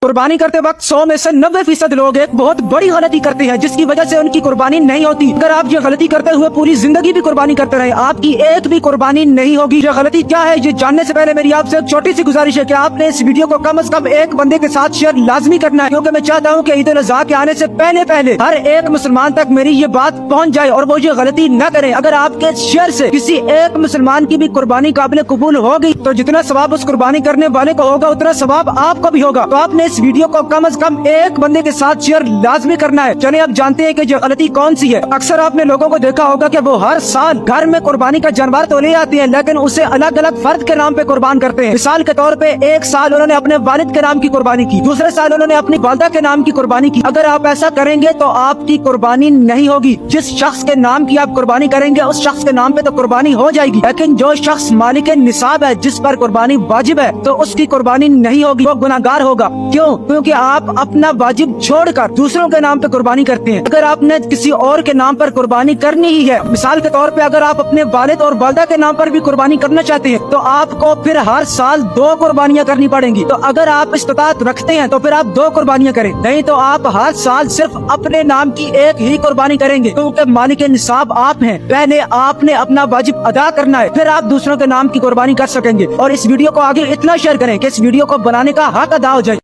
कुर्बानी करते वक्त 100 में से 90% लोग एक बहुत बड़ी गलती करते हैं जिसकी वजह से उनकी कुर्बानी नहीं होती। अगर आप ये गलती करते हुए पूरी जिंदगी भी कुर्बानी करते रहे, आपकी एक भी कुर्बानी नहीं होगी। ये गलती क्या है, ये जानने से पहले मेरी आपसे एक छोटी सी गुजारिश है कि आपने इस वीडियो को कम से कम एक बंदे के साथ शेयर लाजमी करना है, क्योंकि मैं चाहता हूँ कि ईद उल अजहा के आने से पहले पहले हर एक मुसलमान तक मेरी ये बात पहुँच जाए और वो ये गलती न करे। अगर आपके शेयर से किसी एक मुसलमान की भी कुर्बानी काबिल कबूल होगी तो जितना सवाब उस कुर्बानी करने वाले को होगा उतना सवाब आपको भी होगा। तो आपने इस वीडियो को कम से कम एक बंदे के साथ शेयर लाजमी करना है। चलिए अब जानते हैं कि ये गलती कौन सी है। अक्सर आपने लोगों को देखा होगा कि वो हर साल घर में कुर्बानी का जानवर तो ले आते हैं, लेकिन उसे अलग अलग फर्द के नाम पे कुर्बान करते हैं। मिसाल के तौर पे एक साल उन्होंने अपने वालिद के नाम की कुर्बानी की, दूसरे साल उन्होंने अपनी वालिदा के नाम की कुर्बानी की। अगर आप ऐसा करेंगे तो आपकी कुर्बानी नहीं होगी। जिस शख्स के नाम की आप कुर्बानी करेंगे उस शख्स के नाम पे तो कुर्बानी हो जाएगी, लेकिन जो शख्स मालिक निसाब है, जिस पर कुर्बानी वाजिब है, तो उसकी कुर्बानी नहीं होगी, वो गुनाहगार होगा। क्यों? क्योंकि आप अपना वाजिब छोड़कर दूसरों के नाम पे कुर्बानी करते हैं। अगर आपने किसी और के नाम पर कुर्बानी करनी ही है, मिसाल के तौर पे अगर आप अपने वालिद और वालिदा के नाम पर भी कुर्बानी करना चाहते हैं तो आपको फिर हर साल 2 कुर्बानियां करनी पड़ेंगी। तो अगर आप इस्तिताअत रखते हैं तो फिर आप 2 कुर्बानियां करें, नहीं तो आप हर साल सिर्फ अपने नाम की एक ही कुर्बानी करेंगे, क्योंकि मालिक निसाब आप हैं। पहले आपने अपना वाजिब अदा करना है, फिर आप दूसरों के नाम की कुर्बानी कर सकेंगे। और इस वीडियो को आगे इतना शेयर करें कि इस वीडियो को बनाने का हक अदा हो जाए।